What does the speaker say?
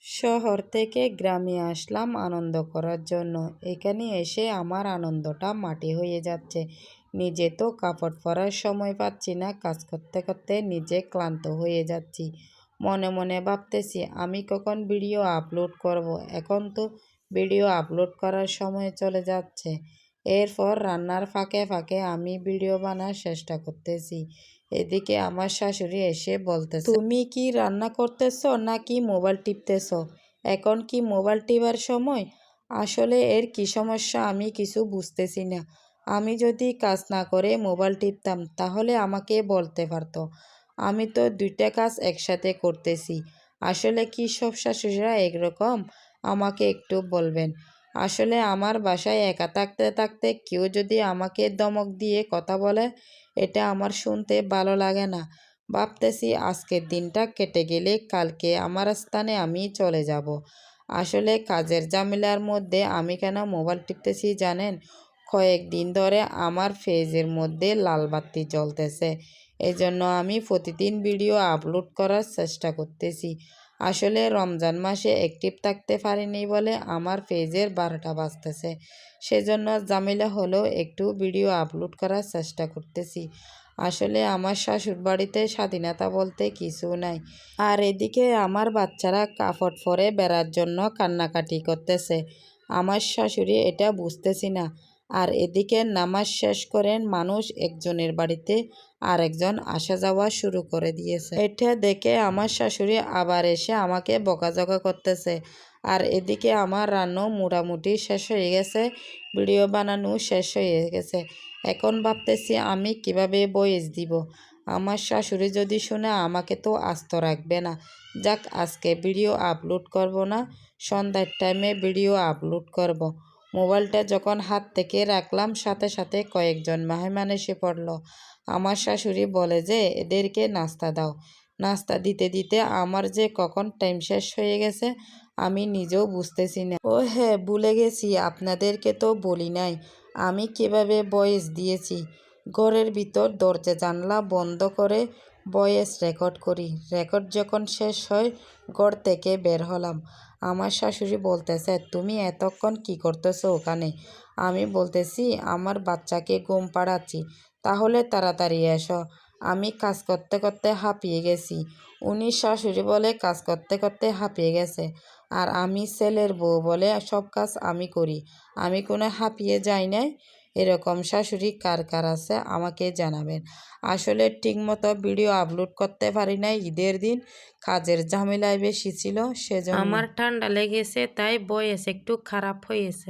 শহর থেকে গ্রামে আসলাম আনন্দ করার জন্য। এখানে এসে আমার আনন্দটা মাটি হয়ে যাচ্ছে। নিজে তো কাপড় পরার সময় পাচ্ছি না, কাজ করতে করতে নিজে ক্লান্ত হয়ে যাচ্ছি। মনে মনে ভাবতেছি আমি কখন ভিডিও আপলোড করব। এখন তো ভিডিও আপলোড করার সময় চলে যাচ্ছে। এরপর রান্নার ফাঁকে ফাঁকে আমি ভিডিও বানার চেষ্টা করতেছি। এদিকে আমার শাশুড়ি এসে বলতেছে, তুমি কি রান্না করতেছো নাকি মোবাইল টিপতেছো? এখন কি মোবাইল টিপার সময়? আসলে এর কি সমস্যা আমি কিছু বুঝতেছি না। আমি যদি কাজ না করে মোবাইল টিপতাম তাহলে আমাকে বলতে পারতো। আমি তো দুইটা কাজ একসাথে করতেছি। আসলে কি সব শাশুড়িরা একরকম? আমাকে একটু বলবেন। আসলে আমার বাসায় একা থাকতে থাকতে কেউ যদি আমাকে ধমক দিয়ে কথা বলে, এটা আমার শুনতে ভালো লাগে না। ভাবতেছি আজকের দিনটা কেটে গেলে কালকে আমার স্থানে আমি চলে যাব। আসলে কাজের ঝামেলার মধ্যে আমি কেন মোবাইল টিপতেছি জানেন? কয়েকদিন ধরে আমার ফেজের মধ্যে লাল বাতি জ্বলতেছে। এজন্য আমি প্রতিদিন ভিডিও আপলোড করার চেষ্টা করতেছি। আসলে রমজান মাসে অ্যাক্টিভ থাকতে পারিনি বলে আমার পেজের 12টা বাজতেছে। সেজন্য ঝামেলা হলেও একটু ভিডিও আপলোড করার চেষ্টা করতেছি। আসলে আমার শ্বশুর বাড়িতে স্বাধীনতা বলতে কিছু নাই। আর এদিকে আমার বাচ্চারা কাপড় পরে বেড়ার জন্য কান্নাকাটি করতেছে। আমার শাশুড়ি এটা বুঝতেছি না। আর এদিকে নামাজ শেষ করেন মানুষ একজনের বাড়িতে আরেকজন আসা যাওয়া শুরু করে দিয়েছে। এটা দেখে আমার শাশুড়ি আবার এসে আমাকে বকাঝকা করতেছে। আর এদিকে আমার রান্নাও মোটামুটি শেষ হয়ে গেছে, ভিডিও বানানো শেষ হয়ে গেছে। এখন ভাবতেছি আমি কিভাবে ভয়েস দিব। আমার শাশুড়ি যদি শুনে আমাকে তো আস্ত রাখবে না। যাক, আজকে ভিডিও আপলোড করব না, সন্ধ্যার টাইমে ভিডিও আপলোড করব। মোবাইলটা যখন হাত থেকে রাখলাম সাথে সাথে কয়েকজন মেহমান এসে পড়ল। আমার শাশুড়ি বলে যে এদেরকে নাস্তা দাও। নাস্তা দিতে দিতে আমার যে কখন টাইম শেষ হয়ে গেছে আমি নিজেও বুঝতেছি না। ও হ্যাঁ, ভুলে গেছি, আপনাদেরকে তো বলি নাই আমি কিভাবে ভয়েস দিয়েছি। ঘরের ভিতর দরজা জানলা বন্ধ করে ভয়েস রেকর্ড করি। রেকর্ড যখন শেষ হয় ঘর থেকে বের হলাম। আমার শাশুড়ি বলতেছে, তুমি এতক্ষণ কি করতেছো ওখানে? আমি বলতেছি আমার বাচ্চাকে ঘুম পাড়াচ্ছি। তাহলে তাড়াতাড়ি এসো, আমি কাজ করতে করতে হাঁপিয়ে গেছি। উনি শাশুড়ি বলে কাজ করতে করতে হাঁপিয়ে গেছে, আর আমি ছেলের বউ বলে সব কাজ আমি করি, আমি কোনো হাঁপিয়ে যাই নাই। এরকম শাশুড়ি কার কার আছে আমাকে জানাবেন। আসলে ঠিকমতো ভিডিও আপলোড করতে পারি নাই ঈদের দিন, কাজের ঝামেলায় বেশি ছিল সেজন্য। আমার ঠান্ডা লেগেছে তাই ভয়েস একটু খারাপ হয়েছে।